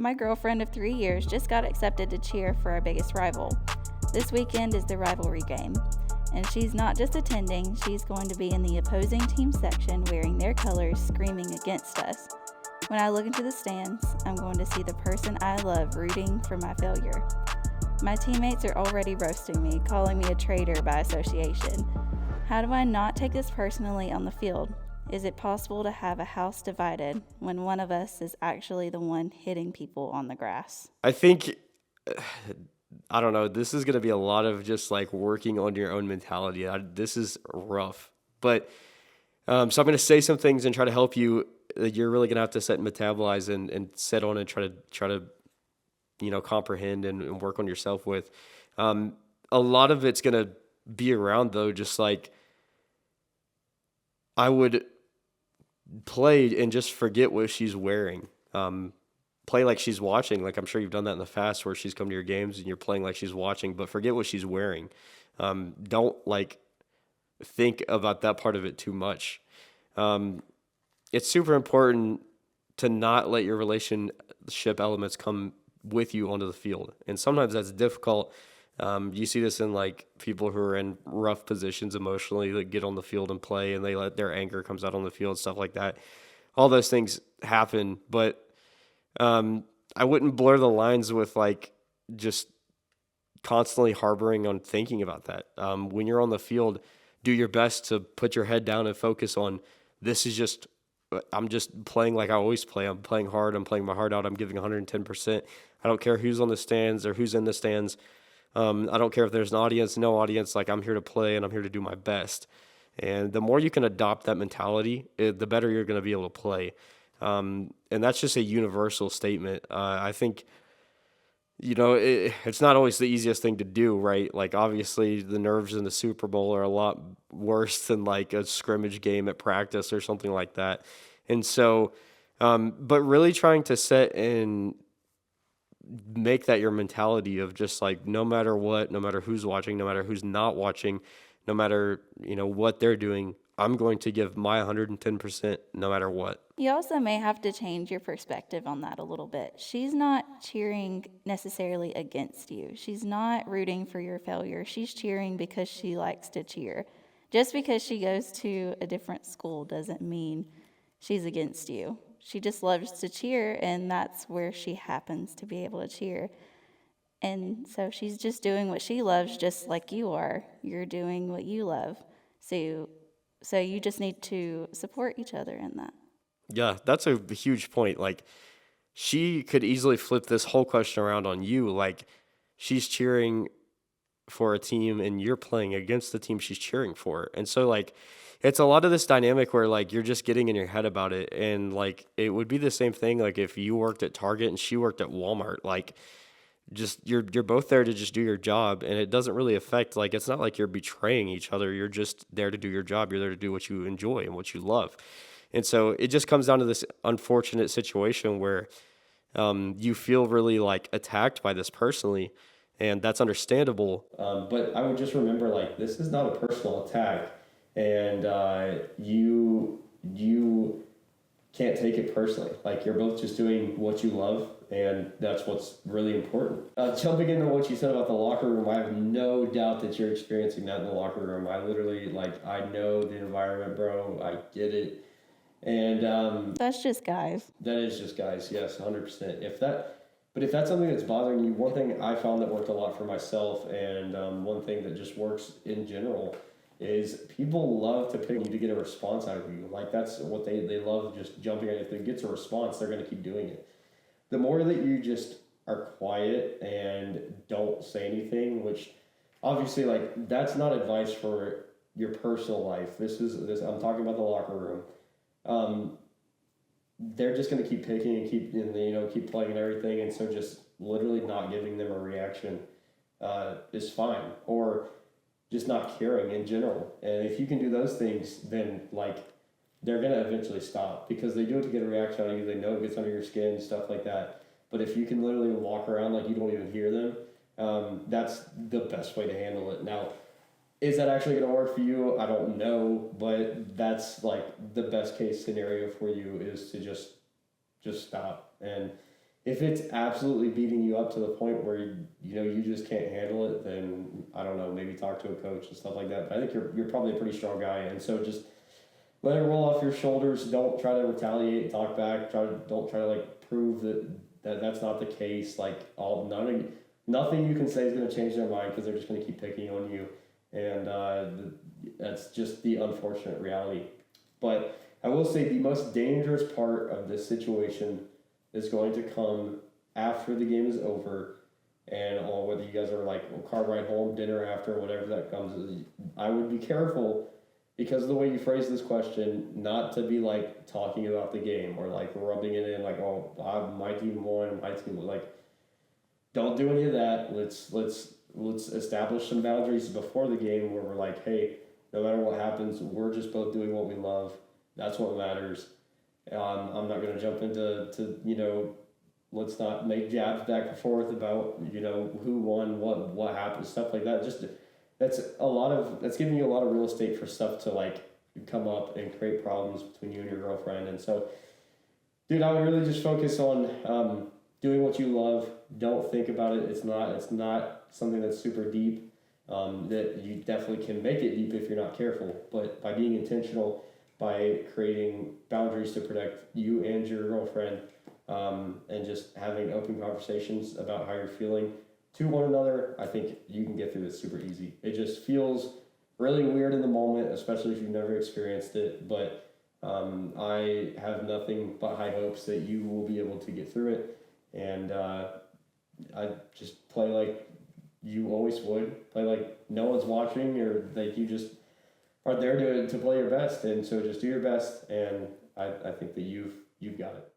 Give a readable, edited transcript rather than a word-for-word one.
My girlfriend of 3 years just got accepted to cheer for our biggest rival. This weekend is the rivalry game, and she's not just attending, she's going to be in the opposing team section wearing their colors, screaming against us. When I look into the stands, I'm going to see the person I love rooting for my failure. My teammates are already roasting me, calling me a traitor by association. How do I not take this personally on the field? Is it possible to have a house divided when one of us is actually the one hitting people on the grass? I think, I don't know, this is going to be a lot of just like working on your own mentality. This is rough. But so I'm going to say some things and try to help you that you're really going to have to set and metabolize and set on and try to comprehend and work on yourself with. A lot of it's going to be around, though, just like I would play and just forget what she's wearing. Play like she's watching. Like I'm sure you've done that in the past where she's come to your games and you're playing like she's watching, but forget what she's wearing. Don't like think about that part of it too much. It's super important to not let your relationship elements come with you onto the field. And sometimes that's difficult. You see this in like people who are in rough positions emotionally that get on the field and play and they let their anger comes out on the field, stuff like that. All those things happen, but I wouldn't blur the lines with like just constantly harboring on thinking about that. When you're on the field, do your best to put your head down and focus on I'm just playing like I always play. I'm playing hard. I'm playing my heart out. I'm giving 110%. I don't care who's on the stands or who's in the stands. I don't care if there's an audience, no audience. Like I'm here to play and I'm here to do my best. And the more you can adopt that mentality, the better you're going to be able to play. And that's just a universal statement. I think, it's not always the easiest thing to do, right? Like obviously the nerves in the Super Bowl are a lot worse than like a scrimmage game at practice or something like that. And so, but really trying to set and make that your mentality of just like, no matter what, no matter who's watching, no matter who's not watching, no matter, what they're doing, I'm going to give my 110% no matter what. You also may have to change your perspective on that a little bit. She's not cheering necessarily against you. She's not rooting for your failure. She's cheering because she likes to cheer. Just because she goes to a different school doesn't mean she's against you. She just loves to cheer, and that's where she happens to be able to cheer. And so she's just doing what she loves just like you are. You're doing what you love. So you just need to support each other in that. Yeah, that's a huge point. Like, she could easily flip this whole question around on you. Like, she's cheering for a team and you're playing against the team she's cheering for. And so, like, it's a lot of this dynamic where, like, you're just getting in your head about it. And, like, it would be the same thing, like, if you worked at Target and she worked at Walmart. Like, just you're both there to just do your job, and it doesn't really affect, like, it's not like you're betraying each other. You're just there to do your job. You're there to do what you enjoy and what you love. And so it just comes down to this unfortunate situation where you feel really like attacked by this personally, and that's understandable. But I would just remember, like, this is not a personal attack, and you can't take it personally. Like, you're both just doing what you love, and that's what's really important. Jumping into what you said about the locker room, I have no doubt that you're experiencing that in the locker room. I literally, like, I know the environment, bro. I get it. And That's just guys. that is just guys, yes, 100%. But if that's something that's bothering you, one thing I found that worked a lot for myself, and one thing that just works in general, is people love to pick you to get a response out of you. Like, that's what they love, just jumping at it. If it gets a response, they're going to keep doing it. The more that you just are quiet and don't say anything, which obviously, like, that's not advice for your personal life. This I'm talking about the locker room. They're just going to keep picking and keep playing and everything, and so just literally not giving them a reaction is fine, or just not caring in general. And if you can do those things, then, like, they're going to eventually stop, because they do it to get a reaction out of you. They know it gets under your skin, stuff like that. But if you can literally walk around like you don't even hear them, that's the best way to handle it. Now, is that actually going to work for you? I don't know, but that's like the best case scenario for you, is to just stop. And if it's absolutely beating you up to the point where you just can't handle it, then I don't know, maybe talk to a coach and stuff like that. But I think you're probably a pretty strong guy, and so just let it roll off your shoulders. Don't try to retaliate, talk back. Don't try to like prove that's not the case. Like nothing you can say is going to change their mind because they're just going to keep picking on you, and that's just the unfortunate reality. But I will say the most dangerous part of this situation is going to come after the game is over, or whether you guys are like car ride home, dinner after, whatever that comes. I would be careful because of the way you phrase this question, not to be like talking about the game or like rubbing it in like, oh, my team won, my team was like. Don't do any of that. Let's establish some boundaries before the game where we're like, hey, no matter what happens, we're just both doing what we love. That's what matters. I'm not going to jump into let's not make jabs back and forth about who won, what happened, stuff like that. Just that's giving you a lot of real estate for stuff to like come up and create problems between you and your girlfriend. And so, dude, I would really just focus on doing what you love. Don't think about it. It's not something that's super deep. That you definitely can make it deep if you're not careful. But by being intentional, by creating boundaries to protect you and your girlfriend, and just having open conversations about how you're feeling to one another, I think you can get through this super easy. It just feels really weird in the moment, especially if you've never experienced it. But I have nothing but high hopes that you will be able to get through it. And I just play like you always would. Play like no one's watching, or like you just are there to play your best. And so just do your best, and I think that you've got it.